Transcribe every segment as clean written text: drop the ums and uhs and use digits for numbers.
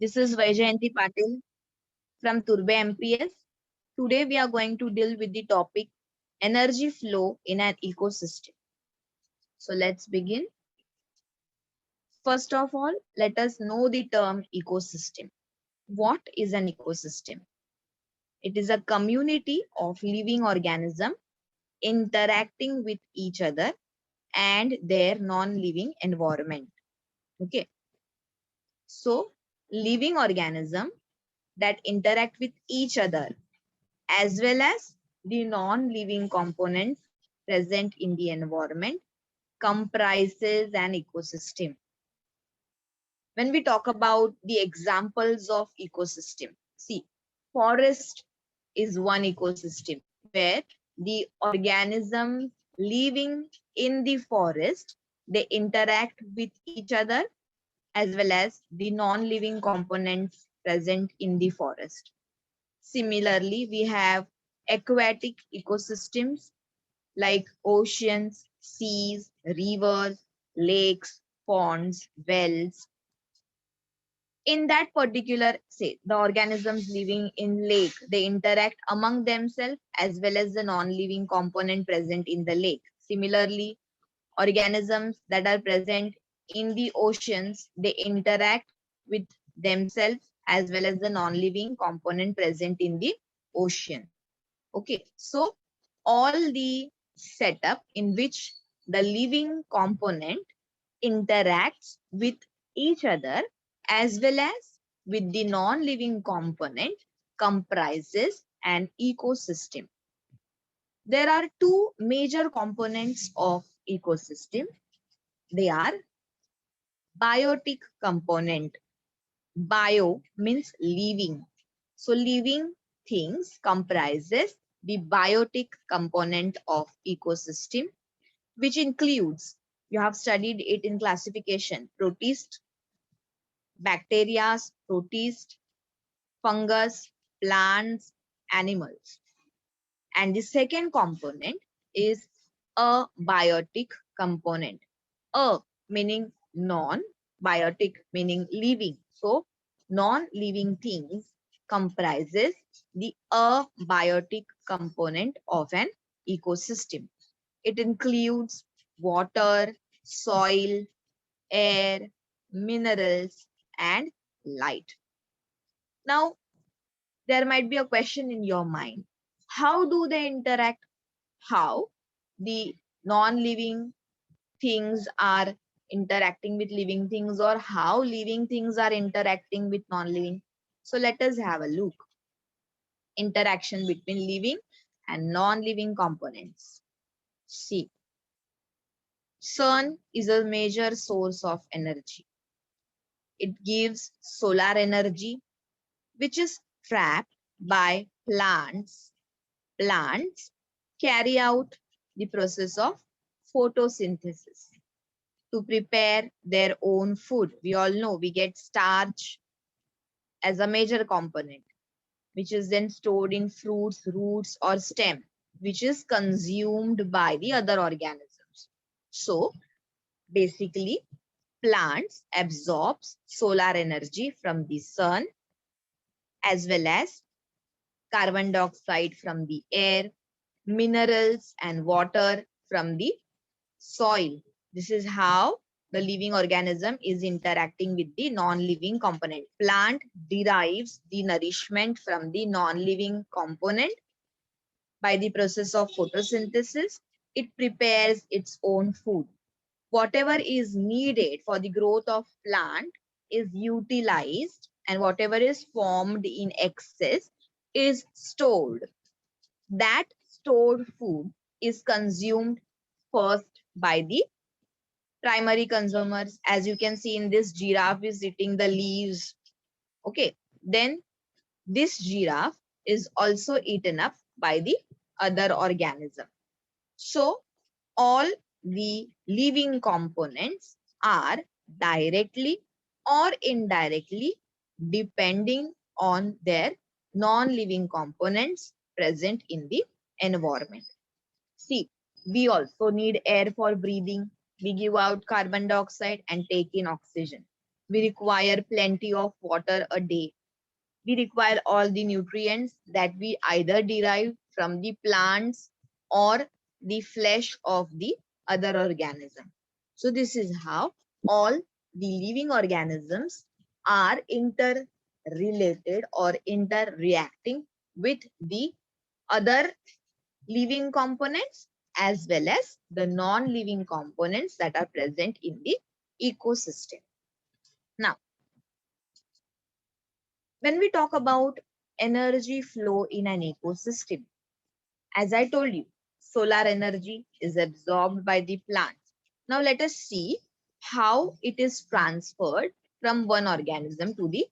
This is Vaijayanti Patil from Turbe MPS. Today we are going to deal with the topic energy flow in an ecosystem. So let's begin. First of all, let us know the term ecosystem. What is an ecosystem? It is a community of living organisms interacting with each other and their non-living environment. Okay. So living organisms that interact with each other as well as the non-living components present in the environment comprises an ecosystem. When we talk about the examples of ecosystem, see, forest is one ecosystem where the organisms living in the forest, they interact with each other as well as the non-living components present in the forest. Similarly, we have aquatic ecosystems like oceans, seas, rivers, lakes, ponds, wells. In that particular, say, the organisms living in lake, they interact among themselves as well as the non-living component present in the lake. Similarly, organisms that are present in the oceans, they interact with themselves as well as the non-living component present in the ocean. Okay, so all the setup in which the living component interacts with each other as well as with the non-living component comprises an ecosystem. There are two major components of ecosystem. They are biotic component. Bio means living. So living things comprises the biotic component of ecosystem, which includes, you have studied it in classification, protist, bacteria, protist, fungus, plants, animals. And the second component is a biotic component. A meaning non, biotic meaning living. So non-living things comprises the abiotic component of an ecosystem. It includes water, soil, air, minerals, and light. Now, there might be a question in your mind. How do they interact? How the non-living things are interacting with living things, or how living things are interacting with non-living? So let us have a look. Interaction between living and non-living components. See, sun is a major source of energy. It gives solar energy, which is trapped by plants. Plants carry out the process of photosynthesis to prepare their own food. We all know we get starch as a major component, which is then stored in fruits, roots, or stem, which is consumed by the other organisms. So basically, plants absorbs solar energy from the sun as well as carbon dioxide from the air, minerals and water from the soil. This is how the living organism is interacting with the non-living component. Plant derives the nourishment from the non-living component by the process of photosynthesis. It prepares its own food. Whatever is needed for the growth of plant is utilized, and whatever is formed in excess is stored. That stored food is consumed first by the primary consumers. As you can see in this, giraffe is eating the leaves. Okay, then this giraffe is also eaten up by the other organism. So all the living components are directly or indirectly depending on their non-living components present in the environment. See, we also need air for breathing. We give out carbon dioxide and take in oxygen. We require plenty of water a day. We require all the nutrients that we either derive from the plants or the flesh of the other organism. So this is how all the living organisms are interrelated or interreacting with the other living components as well as the non-living components that are present in the ecosystem. Now, when we talk about energy flow in an ecosystem, as I told you, solar energy is absorbed by the plants. Now let us see how it is transferred from one organism to the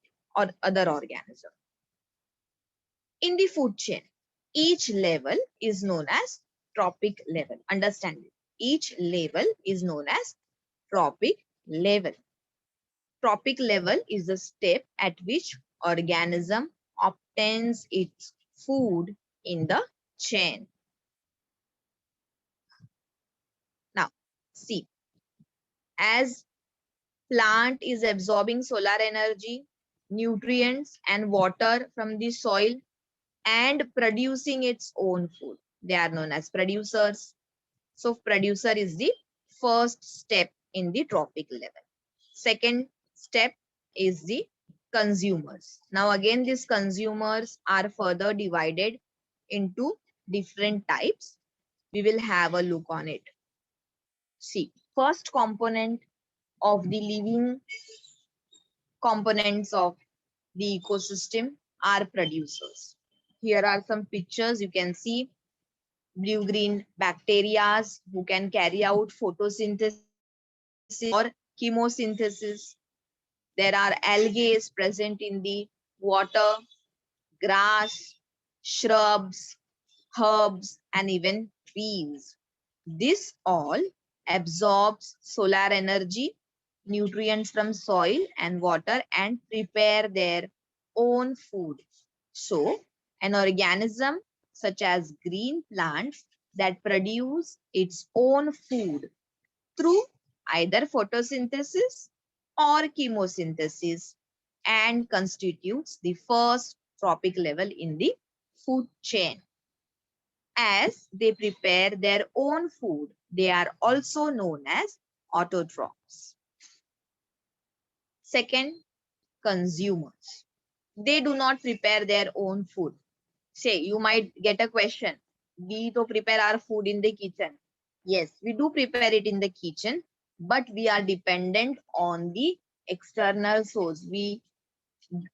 other organism. In the food chain, each level is known as trophic level. Understand it. Each level is known as trophic level. Trophic level is the step at which organism obtains its food in the chain. Now, see, as plant is absorbing solar energy, nutrients and water from the soil and producing its own food. They are known as producers. So producer is the first step in the trophic level. Second step is the consumers. Now again, these consumers are further divided into different types. We will have a look on it. See, first component of the living components of the ecosystem are producers. Here are some pictures. You can see blue-green bacteria who can carry out photosynthesis or chemosynthesis. There are algae present in the water, grass, shrubs, herbs, and even trees. This all absorbs solar energy, nutrients from soil and water, and prepare their own food. So, an organism such as green plants that produce its own food through either photosynthesis or chemosynthesis and constitutes the first trophic level in the food chain. As they prepare their own food, they are also known as autotrophs. Second, consumers. They do not prepare their own food. Say, you might get a question. We do prepare our food in the kitchen. Yes, we do prepare it in the kitchen, but we are dependent on the external source. We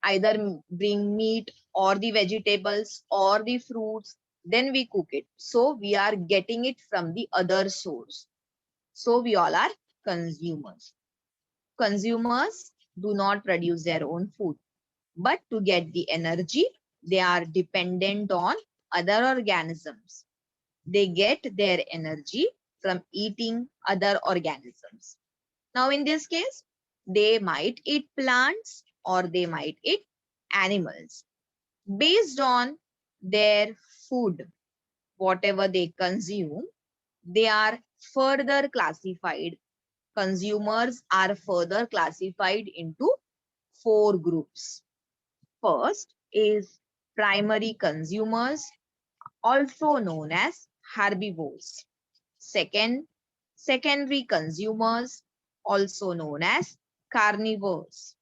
either bring meat or the vegetables or the fruits, then we cook it. So we are getting it from the other source. So we all are consumers. Consumers do not produce their own food, but to get the energy, they are dependent on other organisms. They get their energy from eating other organisms. Now, in this case, they might eat plants or they might eat animals. Based on their food, whatever they consume, they are further classified. Consumers are further classified into 4 groups. First is primary consumers, also known as herbivores. Second, secondary consumers, also known as carnivores.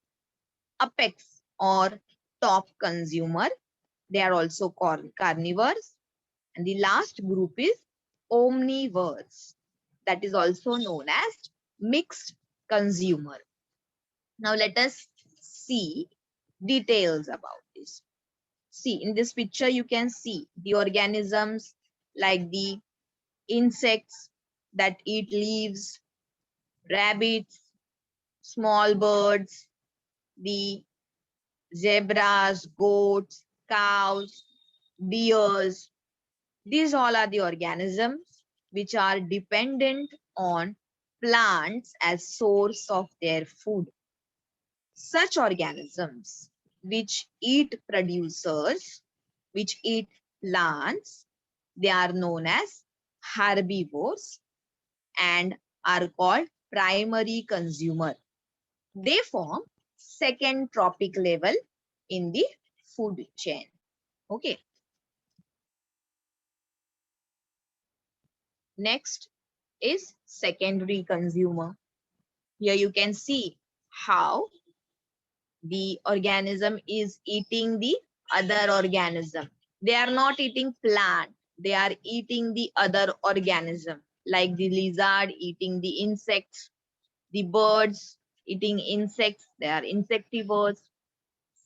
Apex or top consumer, they are also called carnivores. And the last group is omnivores, that is also known as mixed consumer. Now let us see details about this. See, in this picture, you can see the organisms like the insects that eat leaves, rabbits, small birds, the zebras, goats, cows, deers. These all are the organisms which are dependent on plants as source of their food. Such organisms which eat producers, which eat plants, they are known as herbivores and are called primary consumer. They form second trophic level in the food chain. Okay. Next is secondary consumer. Here you can see how the organism is eating the other organism. They are not eating plant, they are eating the other organism, like the lizard eating the insects, the birds eating insects, they are insectivores,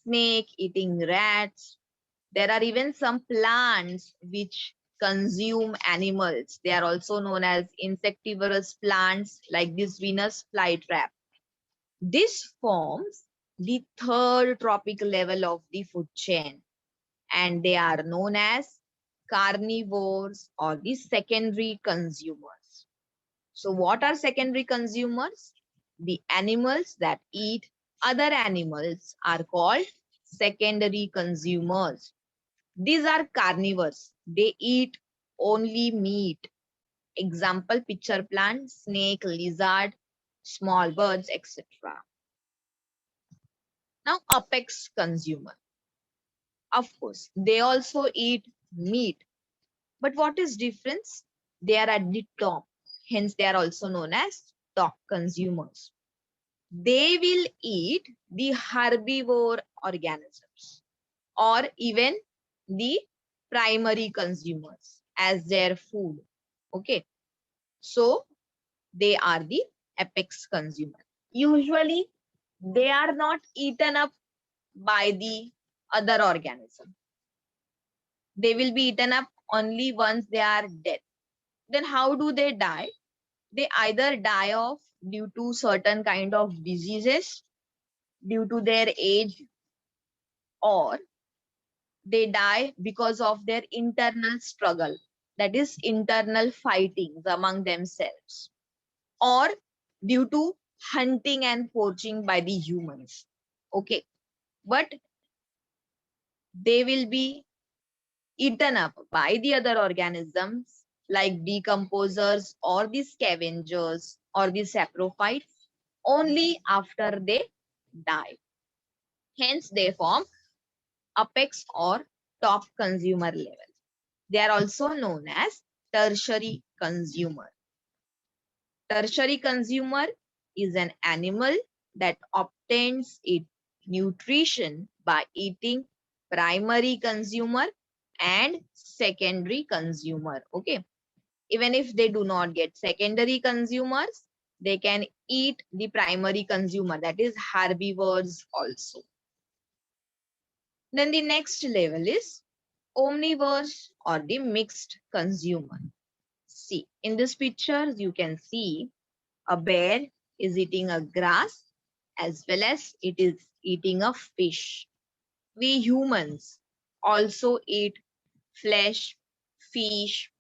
snake eating rats. There are even some plants which consume animals. They are also known as insectivorous plants, like this Venus flytrap. This forms the third trophic level of the food chain, and they are known as carnivores or the secondary consumers. So what are secondary consumers? The animals that eat other animals are called secondary consumers. These are carnivores. They eat only meat. Example, pitcher plant, snake, lizard, small birds, etc. Now, apex consumer. Of course, they also eat meat. But what is difference? They are at the top. Hence, they are also known as top consumers. They will eat the herbivore organisms or even the primary consumers as their food. Okay. So, they are the apex consumer. Usually, they are not eaten up by the other organism. They will be eaten up only once they are dead. Then how do they die? They either die off due to certain kind of diseases, due to their age, or they die because of their internal struggle, that is internal fightings among themselves, or due to hunting and poaching by the humans. Okay, but they will be eaten up by the other organisms like decomposers or the scavengers or the saprophytes only after they die. Hence, they form apex or top consumer level. They are also known as tertiary consumer. Tertiary consumer is an animal that obtains its nutrition by eating primary consumer and secondary consumer. Okay. Even if they do not get secondary consumers, they can eat the primary consumer, that is herbivores also. Then the next level is omnivores or the mixed consumer. See, in this picture, you can see a bear is eating a grass as well as it is eating a fish. We humans also eat flesh, fish,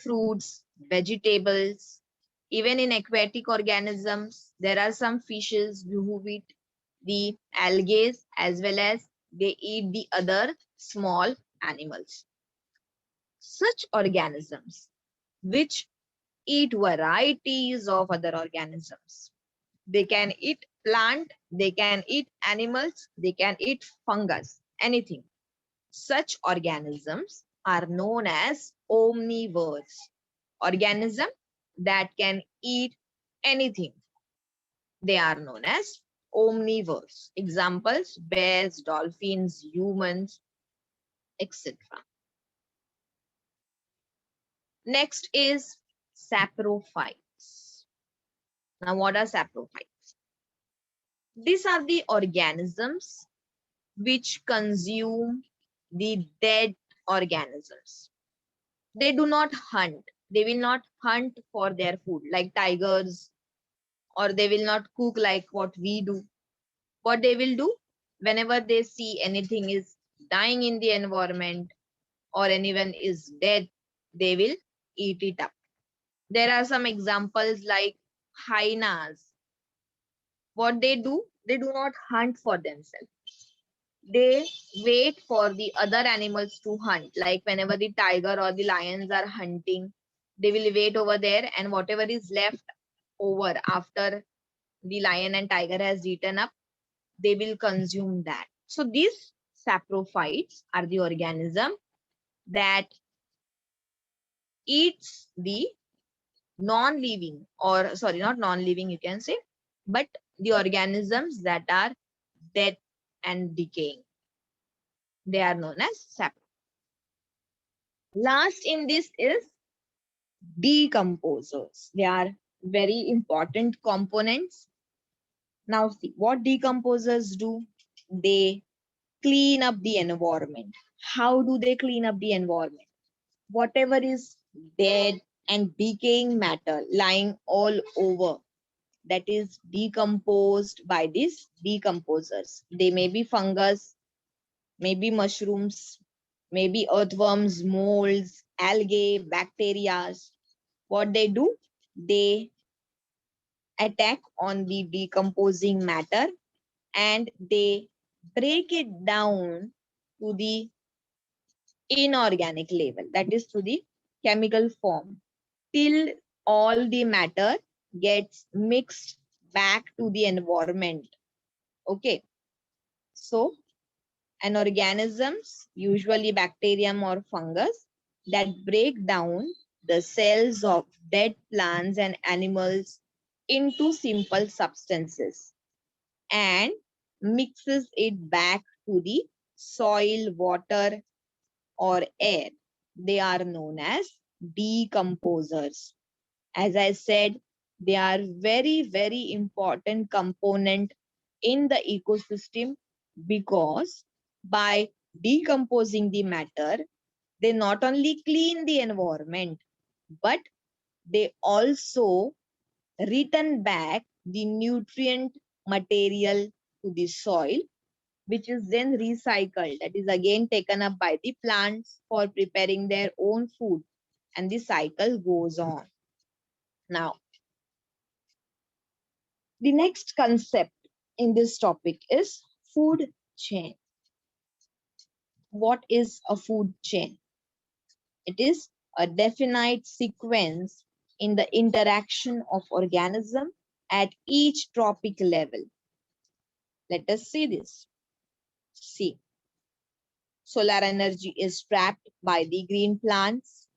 fruits, vegetables. Even in aquatic organisms, there are some fishes who eat the algae as well as they eat the other small animals. Such organisms which eat varieties of other organisms. They can eat plant, they can eat animals, they can eat fungus, anything. Such organisms are known as omnivores. Organism that can eat anything. They are known as omnivores. Examples, bears, dolphins, humans, etc. Next is saprophytes. Now, what are saprophytes? These are the organisms which consume the dead organisms. They do not hunt. They will not hunt for their food like tigers, or they will not cook like what we do. What they will do, whenever they see anything is dying in the environment or anyone is dead, they will eat it up. There are some examples like hyenas. What they do not hunt for themselves. They wait for the other animals to hunt. Like whenever the tiger or the lions are hunting, they will wait over there, and whatever is left over after the lion and tiger has eaten up, they will consume that. So these saprophytes are the organism that eats the non-living, or sorry, not non-living you can say, but the organisms that are dead and decaying. They are known as sap. Last in this is decomposers. They are very important components. Now see what decomposers do. They clean up the environment. How do they clean up the environment? Whatever is dead and decaying matter lying all over, that is decomposed by these decomposers. They may be fungus, maybe mushrooms, maybe earthworms, molds, algae, bacteria. What they do, they attack on the decomposing matter and they break it down to the inorganic level, that is to the chemical form, till all the matter gets mixed back to the environment. Okay, so an organisms, usually bacterium or fungus, that break down the cells of dead plants and animals into simple substances and mixes it back to the soil, water, or air. They are known as decomposers. As I said, they are very, very important component in the ecosystem because by decomposing the matter, they not only clean the environment, but they also return back the nutrient material to the soil, which is then recycled. That is again taken up by the plants for preparing their own food, and the cycle goes on. Now, the next concept in this topic is food chain. What is a food chain? It is a definite sequence in the interaction of organism at each trophic level. Let us see this. See, solar energy is trapped by the green plants.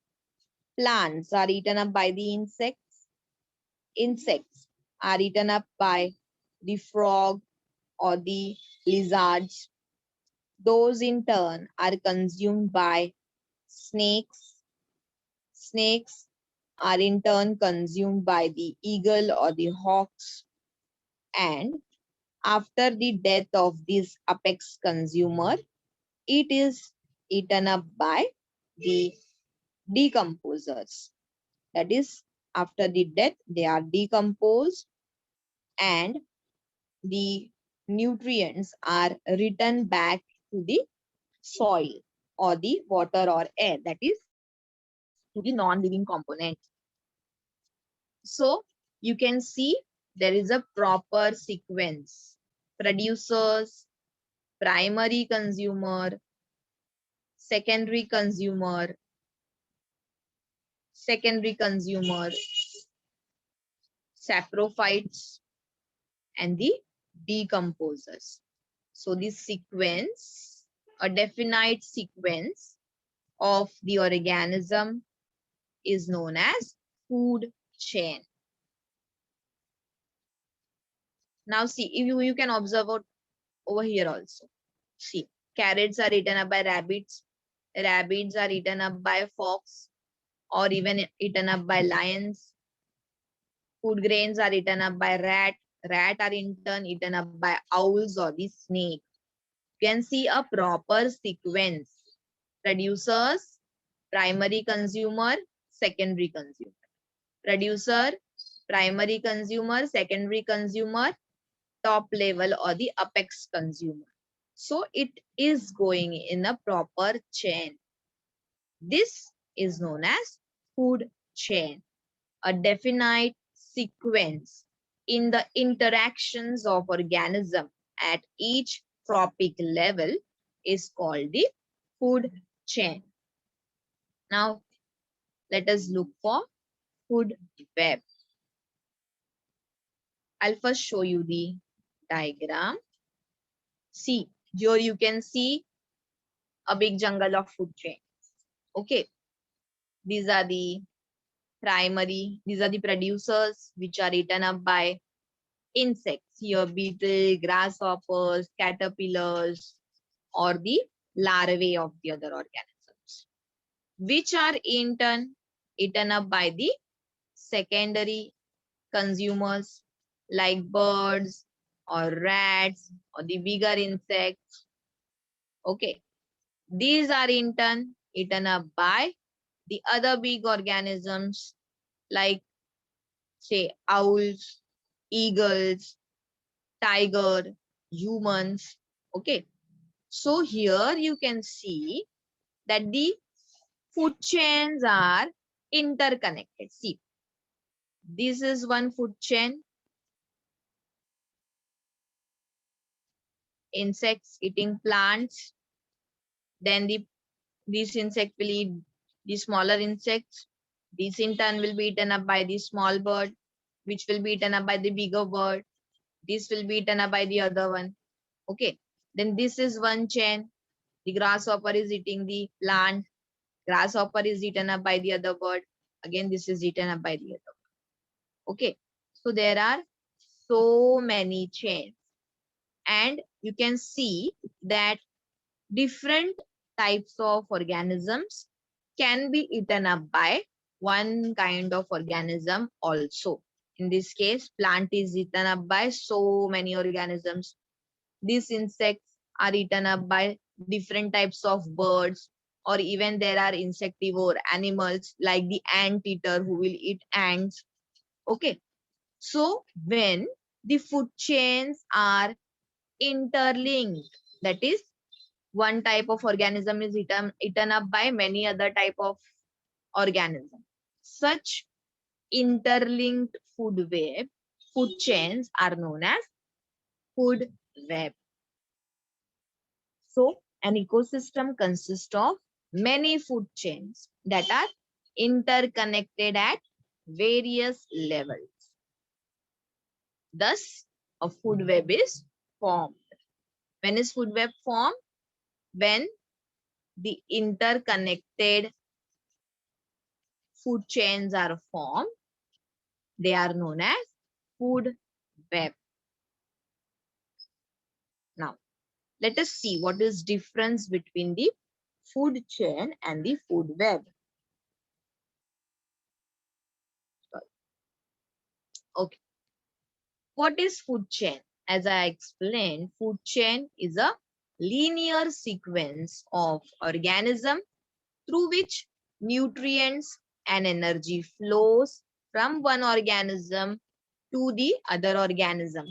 Plants are eaten up by the insects. Insects are eaten up by the frog or the lizards. Those in turn are consumed by snakes. Snakes are in turn consumed by the eagle or the hawks. And after the death of this apex consumer, it is eaten up by the decomposers. That is, after the death, they are decomposed and the nutrients are returned back to the soil or the water or air, that is to the non-living component. So you can see there is a proper sequence. Producers, primary consumer, secondary consumer, secondary consumer, saprophytes, and the decomposers. So this sequence, a definite sequence of the organism, is known as food chain. Now see, if you can observe over here also. See, carrots are eaten up by rabbits. Rabbits are eaten up by fox or even eaten up by lions. Food grains are eaten up by rat. Rat are in turn eaten up by owls or the snake. You can see a proper sequence. Producers, primary consumer, secondary consumer. Producer, primary consumer, secondary consumer, top level or the apex consumer. So it is going in a proper chain. This is known as food chain, a definite sequence in the interactions of organism at each trophic level is called the food chain. Now, let us look for food web. I'll first show you the diagram. See, here you can see a big jungle of food chain. Okay, these are the these are the producers which are eaten up by insects. Here, beetle, grasshoppers, caterpillars, or the larvae of the other organisms, which are in turn eaten up by the secondary consumers like birds or rats or the bigger insects. Okay, these are in turn eaten up by the other big organisms like, say, owls, eagles, tiger, humans. Okay, so here you can see that the food chains are interconnected. See, this is one food chain, insects eating plants. Then these insects will eat the smaller insects. These in turn will be eaten up by the small bird, which will be eaten up by the bigger bird. This will be eaten up by the other one. Okay. Then this is one chain. The grasshopper is eating the plant. Grasshopper is eaten up by the other bird. Again, this is eaten up by the other bird. Okay. So there are so many chains. And you can see that different types of organisms can be eaten up by one kind of organism also. In this case, plant is eaten up by so many organisms. These insects are eaten up by different types of birds, or even there are insectivore animals like the ant eater who will eat ants. Okay. So when the food chains are interlinked, that is, one type of organism is eaten up by many other type of organism. Such interlinked food chains are known as food web. So an ecosystem consists of many food chains that are interconnected at various levels. Thus, a food web is formed. When is food web formed? When the interconnected food chains are formed, they are known as food web. Now, let us see what is difference between the food chain and the food web. Okay. What is food chain? As I explained, food chain is a linear sequence of organism through which nutrients and energy flows from one organism to the other organism.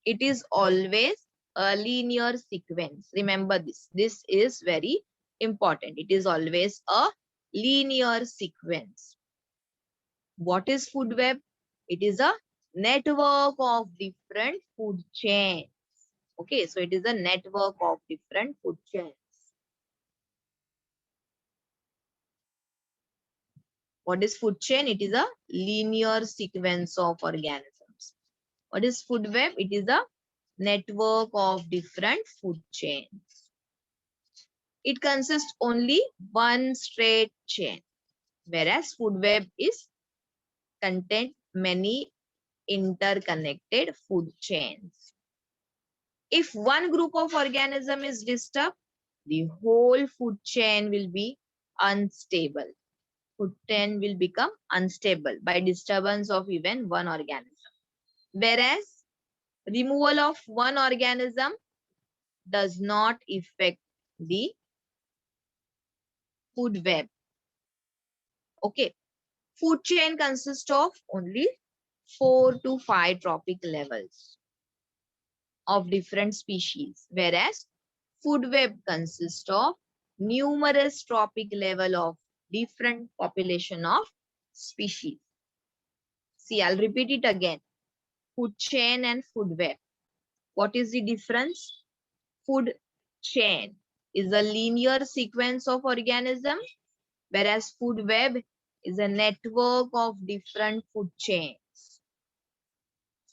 It is always a linear sequence. Remember this. This is very important. It is always a linear sequence. What is food web? It is a network of different food chains. Okay, so it is a network of different food chains. What is food chain? It is a linear sequence of organisms. What is food web? It is a network of different food chains. It consists only one straight chain, whereas food web is contain many interconnected food chains. If one group of organism is disturbed, the whole food chain will be unstable. Food chain will become unstable by disturbance of even one organism. Whereas removal of one organism does not affect the food web. Okay. Food chain consists of only 4 to 5 trophic levels of different species, whereas food web consists of numerous trophic level of different population of species. See, I'll repeat it again. Food chain and food web. What is the difference? Food chain is a linear sequence of organisms, whereas food web is a network of different food chains.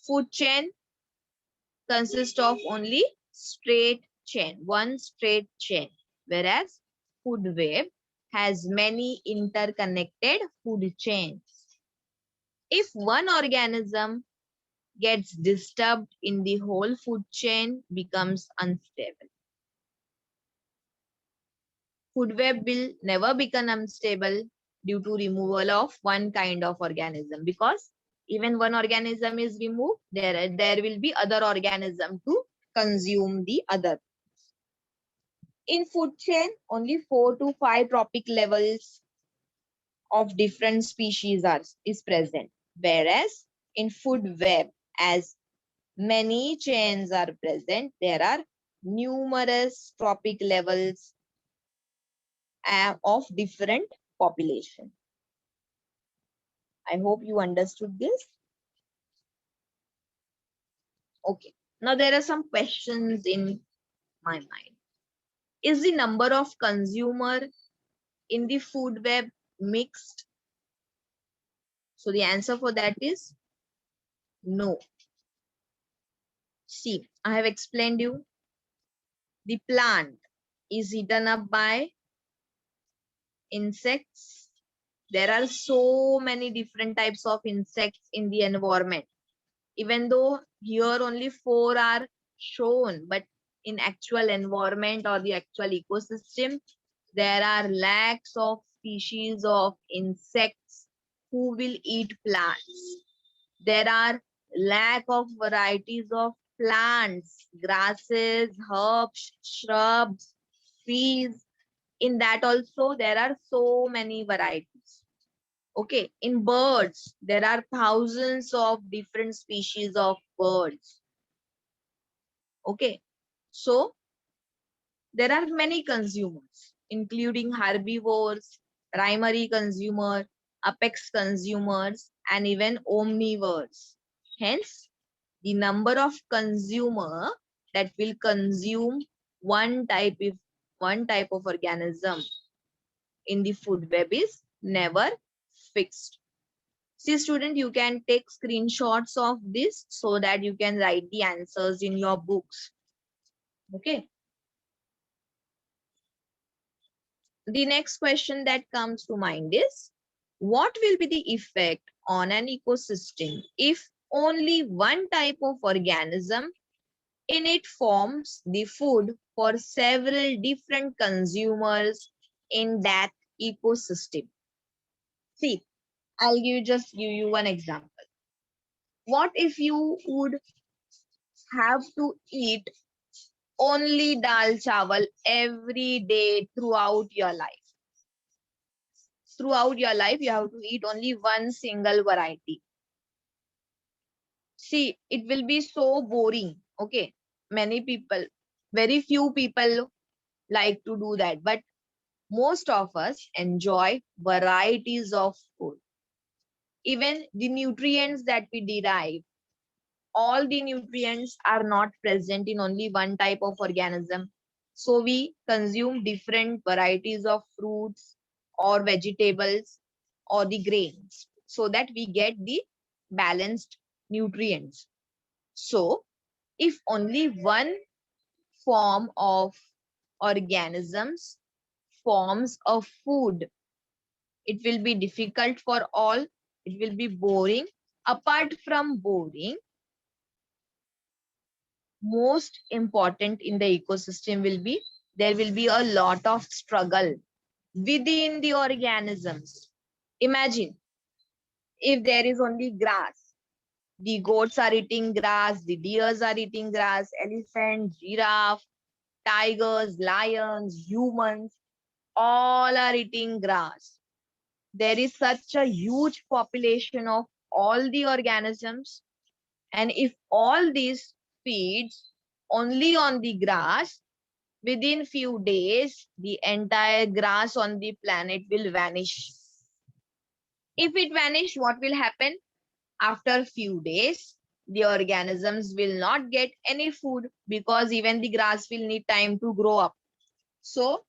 Food chain consists of only straight chain, one straight chain, whereas food web has many interconnected food chains. If one organism gets disturbed in the whole food chain becomes unstable. Food web will never become unstable due to removal of one kind of organism, because even one organism is removed, there will be other organism to consume the other. In food chain, only 4 to 5 trophic levels of different species is present, whereas in food web, as many chains are present, there are numerous trophic levels of different population. I hope you understood this. Okay. Now there are some questions in my mind. Is the number of consumer in the food web mixed? So the answer for that is no. See, I have explained you. The plant is eaten up by insects. There are so many different types of insects in the environment. Even though here only 4 are shown, but in actual environment or the actual ecosystem, there are lakhs of species of insects who will eat plants. There are lack of varieties of plants, grasses, herbs, shrubs, trees. In that also there are so many varieties. Okay, in birds, there are thousands of different species of birds. Okay, so there are many consumers, including herbivores, primary consumer, apex consumers, and even omnivores. Hence, the number of consumer that will consume one type of organism in the food web is never fixed. See, student, you can take screenshots of this so that you can write the answers in your books. Okay. The next question that comes to mind is, what will be the effect on an ecosystem if only one type of organism in it forms the food for several different consumers in that ecosystem? See, just give you one example. What if you would have to eat only dal chawal every day throughout your life? Throughout your life, you have to eat only one single variety. See, it will be so boring. Okay, many people, very few people like to do that, but most of us enjoy varieties of food. Even the nutrients that we derive, all the nutrients are not present in only one type of organism. So we consume different varieties of fruits or vegetables or the grains so that we get the balanced nutrients. So if only one form of organisms forms a food, it will be difficult for all. It will be boring. Apart from boring, most important in the ecosystem will be, there will be a lot of struggle within the organisms. Imagine if there is only grass, the goats are eating grass, the deers are eating grass, elephant, giraffe, tigers, lions, humans, all are eating grass. There is such a huge population of all the organisms, and if all these feeds only on the grass, within few days, the entire grass on the planet will vanish. If it vanish, what will happen? After few days, the organisms will not get any food because even the grass will need time to grow up. So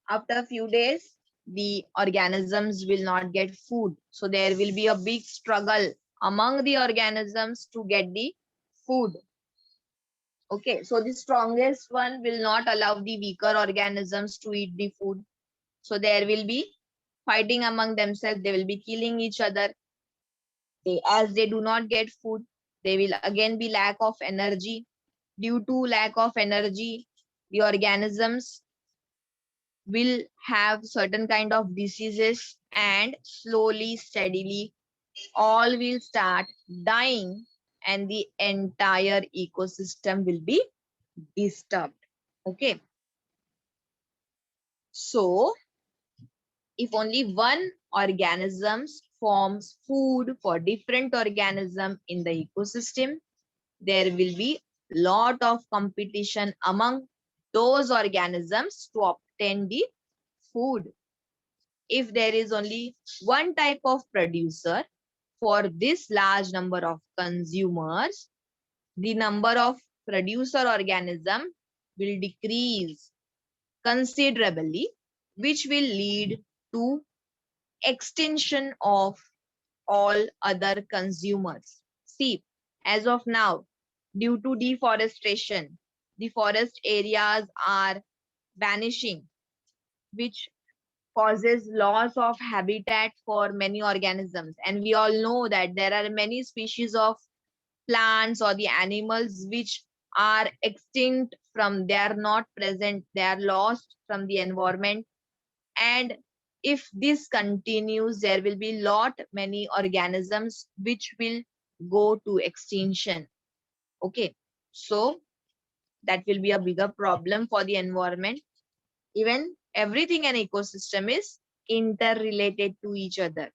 after a few days, the organisms will not get food. So there will be a big struggle among the organisms to get the food. Okay, so the strongest one will not allow the weaker organisms to eat the food. So there will be fighting among themselves. They will be killing each other. As they do not get food, they will again be lack of energy. Due to lack of energy, the organisms will have certain kind of diseases, and slowly, steadily, all will start dying, and the entire ecosystem will be disturbed. Okay, so if only one organism forms food for different organism in the ecosystem, there will be lot of competition among those organisms to obtain the food. If there is only one type of producer for this large number of consumers, the number of producer organism will decrease considerably, which will lead to extinction of all other consumers. See, as of now, due to deforestation, the forest areas are vanishing, which causes loss of habitat for many organisms. And we all know that there are many species of plants or the animals which are extinct from, they are not present, they are lost from the environment. And if this continues, there will be lot many organisms which will go to extinction. Okay, so that will be a bigger problem for the environment. Even everything in ecosystem is interrelated to each other.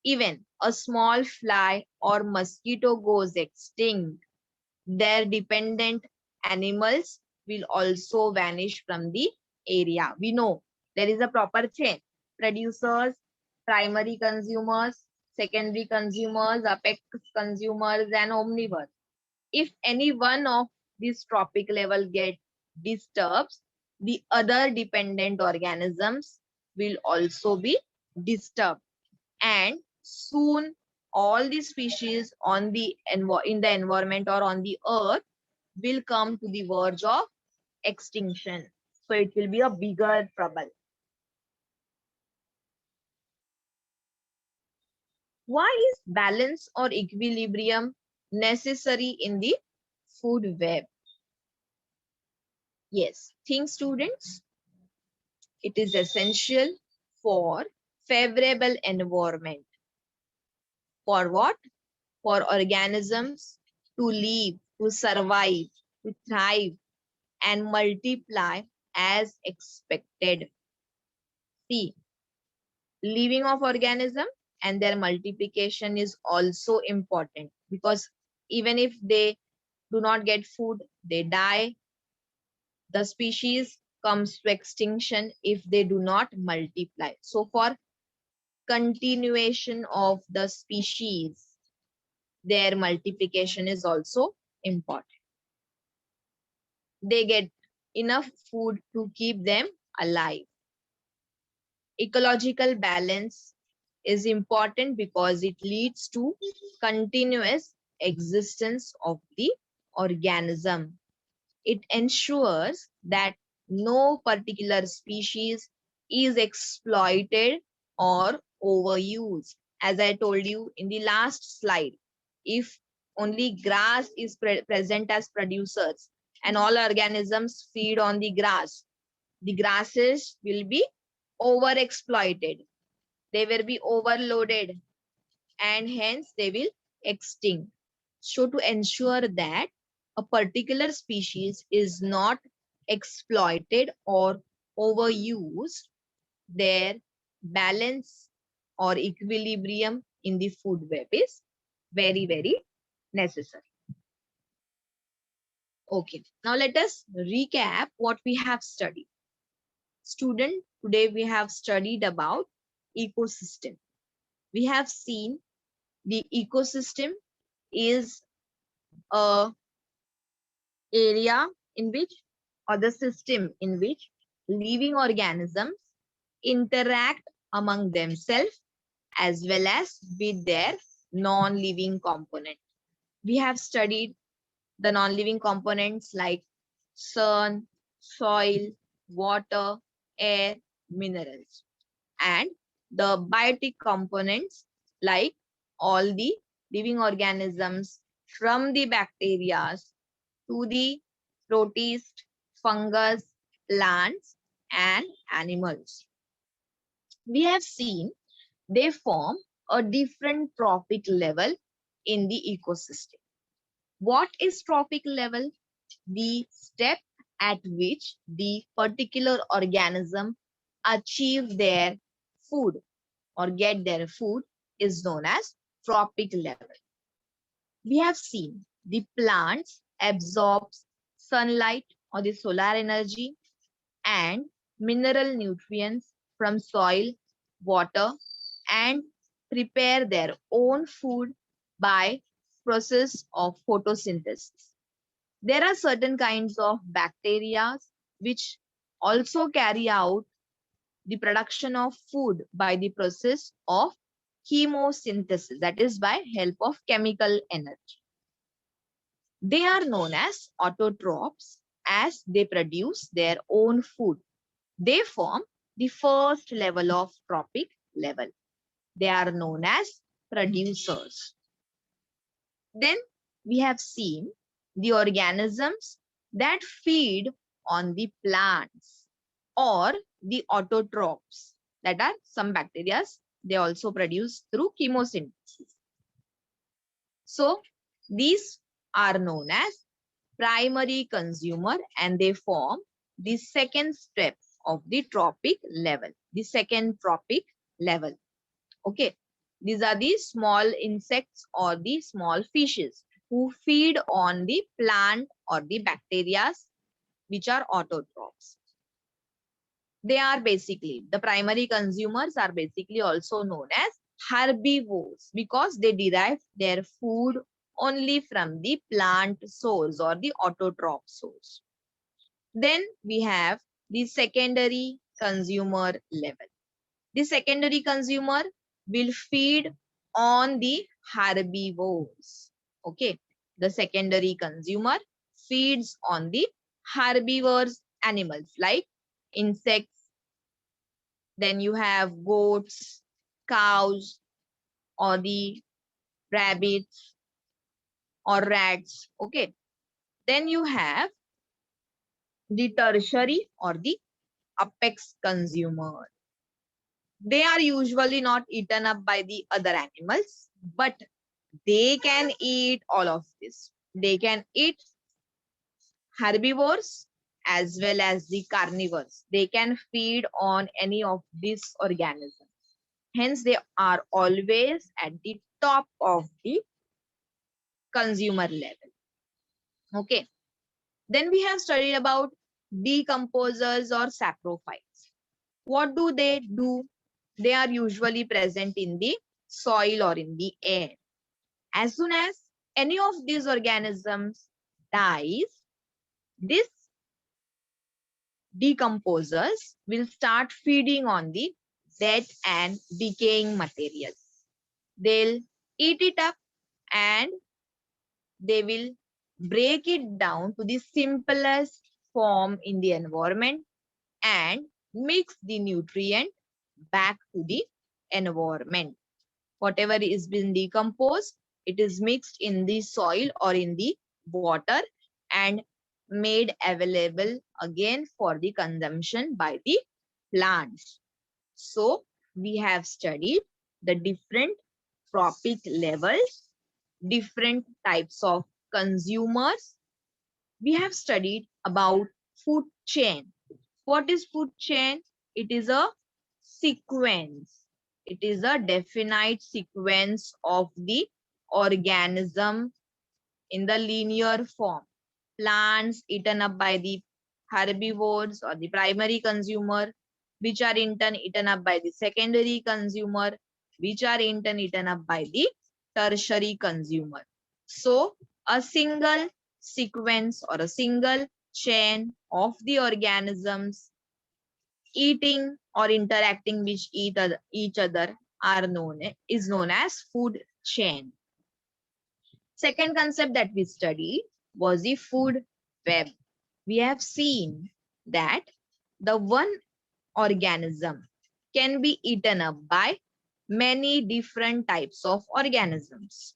Even a small fly or mosquito goes extinct, their dependent animals will also vanish from the area. We know there is a proper chain: producers, primary consumers, secondary consumers, apex consumers, and omnivores. If any one of these trophic level get disturbed, the other dependent organisms will also be disturbed, and soon all the species on the in the environment or on the earth will come to the verge of extinction. So it will be a bigger trouble. Why is balance or equilibrium necessary in the food web? Yes, think students, it is essential for favorable environment. For what? For organisms to live, to survive, to thrive, and multiply as expected. See, living of organism and their multiplication is also important, because even if they do not get food, they die. The species comes to extinction if they do not multiply. So for continuation of the species, their multiplication is also important. They get enough food to keep them alive. Ecological balance is important because it leads to continuous existence of the organism. It ensures that no particular species is exploited or overused. As I told you in the last slide, if only grass is present as producers and all organisms feed on the grasses will be overexploited. They will be overloaded, and hence they will extinct. So to ensure that a particular species is not exploited or overused, their balance or equilibrium in the food web is very, very necessary. Okay, now let us recap what we have studied. Student, today we have studied about ecosystem. We have seen the ecosystem is a area in which, or the system in which, living organisms interact among themselves as well as with their non-living component. We have studied The non-living components like sun, soil, water, air, minerals. And the biotic components like all the living organisms from the bacteria to the protist, fungus, plants, and animals. We have seen they form a different trophic level in the ecosystem. What is trophic level? The step at which the particular organism achieve their food or get their food is known as trophic level. We have seen the plants absorbs sunlight or the solar energy and mineral nutrients from soil, water, and prepare their own food by process of photosynthesis. There are certain kinds of bacteria which also carry out the production of food by the process of chemosynthesis, that is by help of chemical energy. They are known as autotrophs as they produce their own food. They form the first level of trophic level. They are known as producers. Then we have seen the organisms that feed on the plants or the autotrophs, that are some bacteria they also produce through chemosynthesis. So these are known as primary consumer and they form the second step of the trophic level, the second trophic level. Okay, these are the small insects or the small fishes who feed on the plant or the bacteria which are autotrophs. They are basically, the primary consumers are basically also known as herbivores because they derive their food only from the plant source or the autotroph source. Then we have the secondary consumer level. The secondary consumer will feed on the herbivores. Okay, the secondary consumer feeds on the herbivores animals like insects. Then you have goats, cows, or the rabbits or rats. Okay, then you have the tertiary or the apex consumer. They are usually not eaten up by the other animals, but they can eat all of this. They can eat herbivores as well as the carnivores. They can feed on any of these organisms. Hence, they are always at the top of the consumer level. Okay. Then we have studied about decomposers or saprophytes. What do they do? They are usually present in the soil or in the air. As soon as any of these organisms dies, these decomposers will start feeding on the dead and decaying materials. They'll eat it up and they will break it down to the simplest form in the environment and mix the nutrient back to the environment. Whatever is been decomposed, it is mixed in the soil or in the water and made available again for the consumption by the plants. So we have studied the different trophic levels, different types of consumers. We have studied about food chain. What is food chain? It is a sequence. It is a definite sequence of the organism in the linear form. Plants eaten up by the herbivores or the primary consumer, which are in turn eaten up by the secondary consumer, which are in turn eaten up by the tertiary consumer. So a single sequence or a single chain of the organisms eating or interacting with each other is known as food chain. Second concept that we studied was the food web. We have seen that the one organism can be eaten up by many different types of organisms.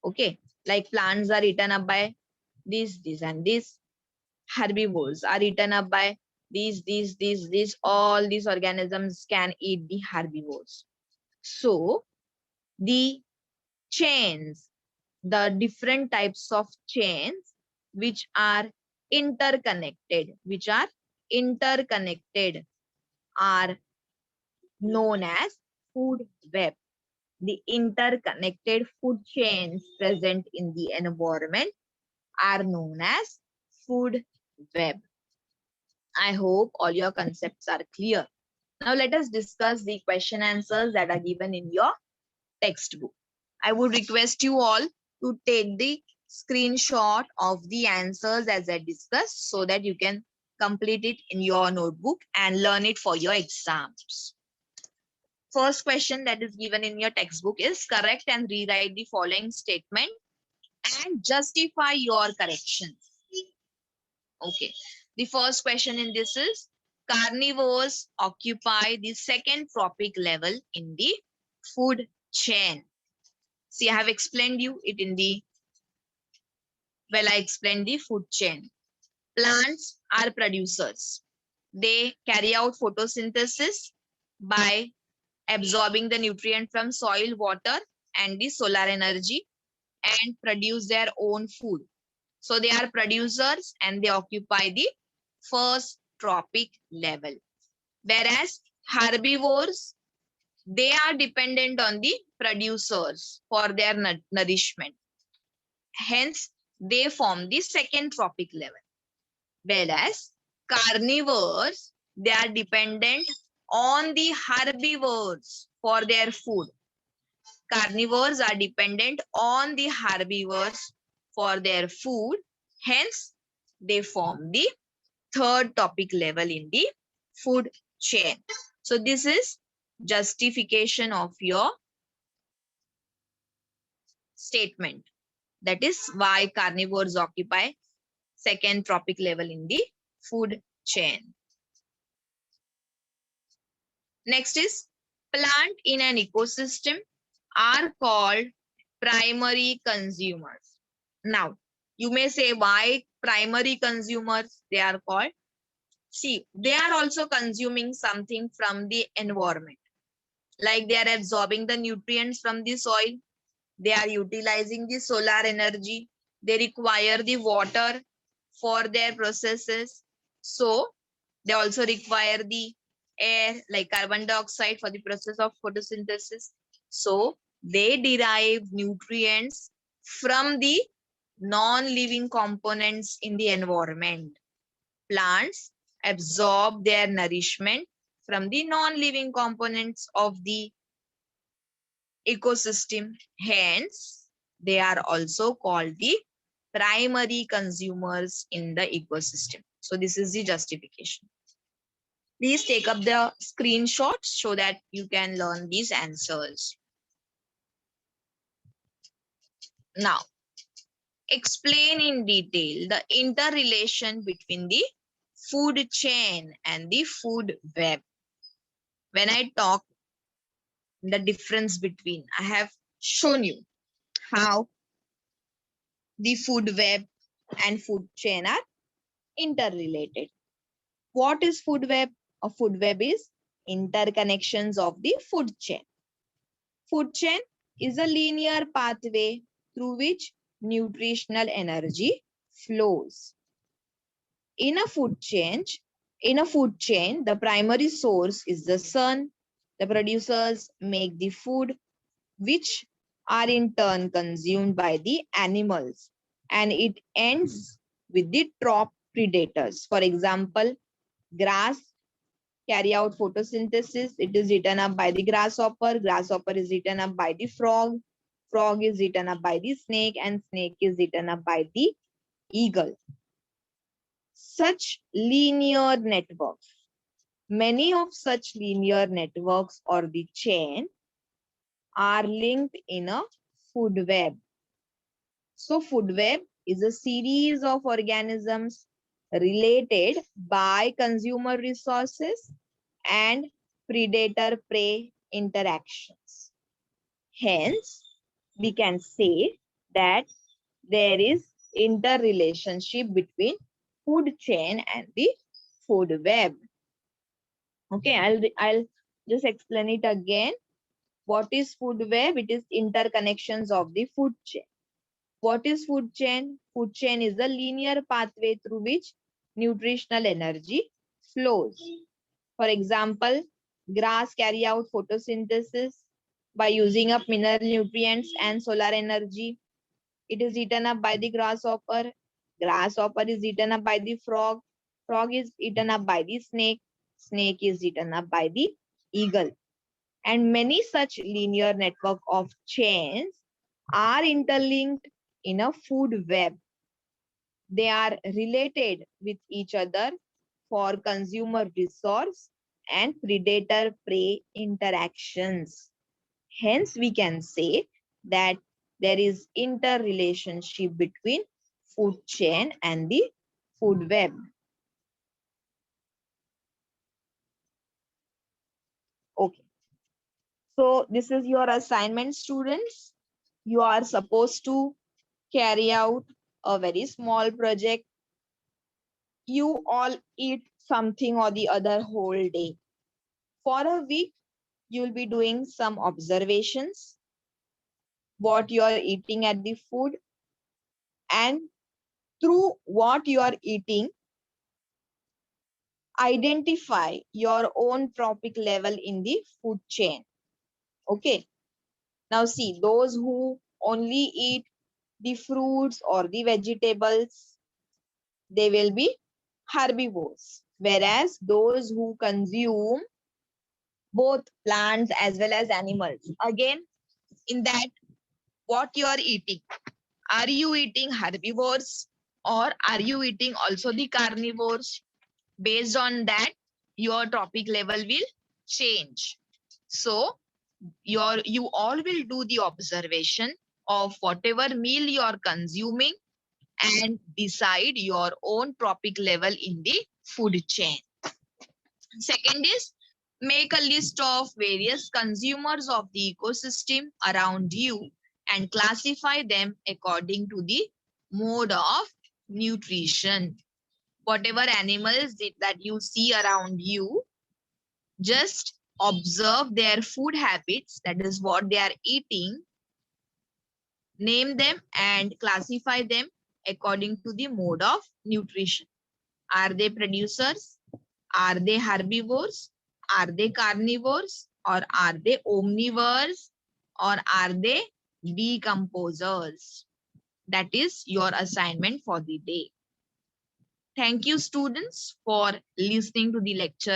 Okay, like plants are eaten up by this, and this. Herbivores are eaten up by these. All these organisms can eat the herbivores. So the chains, the different types of chains which are interconnected are known as food web. The interconnected food chains present in the environment are known as food web. I hope all your concepts are clear. Now let us discuss the question answers that are given in your textbook. I would request you all to take the screenshot of the answers as I discussed so that you can complete it in your notebook and learn it for your exams. First question that is given in your textbook is correct and rewrite the following statement and justify your corrections. Okay. The first question in this is carnivores occupy the second trophic level in the food chain. See, I have explained you it in the, well, I explained the food chain. Plants are producers. They carry out photosynthesis by absorbing the nutrient from soil, water, and the solar energy and produce their own food. So they are producers and they occupy the first trophic level. Whereas herbivores, they are dependent on the producers for their nourishment. Hence, they form the second trophic level. Whereas carnivores, they are dependent on the herbivores for their food. Carnivores are dependent on the herbivores for their food. Hence, they form the third topic level in the food chain. So this is justification of your statement. That is why carnivores occupy second trophic level in the food chain. Next is plant in an ecosystem are called primary consumers. Now, you may say why primary consumers they are called? See, they are also consuming something from the environment. Like they are absorbing the nutrients from the soil. They are utilizing the solar energy. They require the water for their processes. So they also require the air like carbon dioxide for the process of photosynthesis. So they derive nutrients from the non-living components in the environment. Plants absorb their nourishment from the non-living components of the ecosystem. Hence, they are also called the primary consumers in the ecosystem. So this is the justification. Please take up the screenshots so that you can learn these answers. Now, explain in detail the interrelation between the food chain and the food web. When I talk the difference between, I have shown you how the food web and food chain are interrelated. What is food web? A food web is interconnections of the food chain. Food chain is a linear pathway through which nutritional energy flows. In a food chain, the primary source is the sun. The producers make the food, which are in turn consumed by the animals, and it ends with the top predators. For example, grass carry out photosynthesis. It is eaten up by the grasshopper. Grasshopper is eaten up by the frog. Frog is eaten up by the snake, and snake is eaten up by the eagle. Such linear networks, many of such linear networks or the chain are linked in a food web. So food web is a series of organisms related by consumer resources and predator-prey interactions. Hence, we can say that there is interrelationship between food chain and the food web. Okay, I'll just explain it again. What is food web? It is interconnections of the food chain. What is food chain? Food chain is a linear pathway through which nutritional energy flows. For example, grass carry out photosynthesis by using up mineral nutrients and solar energy. It is eaten up by the grasshopper. Grasshopper is eaten up by the frog. Frog is eaten up by the snake. Snake is eaten up by the eagle. And many such linear network of chains are interlinked in a food web. They are related with each other for consumer resource and predator-prey interactions. Hence, we can say that there is interrelationship between food chain and the food web. Okay. So this is your assignment, students. You are supposed to carry out a very small project. You all eat something or the other whole day. For a week, you will be doing some observations, what you are eating at the food, and through what you are eating, identify your own trophic level in the food chain. Okay. Now see, those who only eat the fruits or the vegetables, they will be herbivores. Whereas those who consume both plants as well as animals, again, in that, what you are eating, are you eating herbivores or are you eating also the carnivores? Based on that, your trophic level will change. So you all will do the observation of whatever meal you are consuming and decide your own trophic level in the food chain. Second is, make a list of various consumers of the ecosystem around you and classify them according to the mode of nutrition. Whatever animals that you see around you, just observe their food habits, that is what they are eating, name them and classify them according to the mode of nutrition. Are they producers? Are they herbivores? Are they carnivores? Or are they omnivores? Or are they decomposers? That is your assignment for the day. Thank you, students, for listening to the lecture.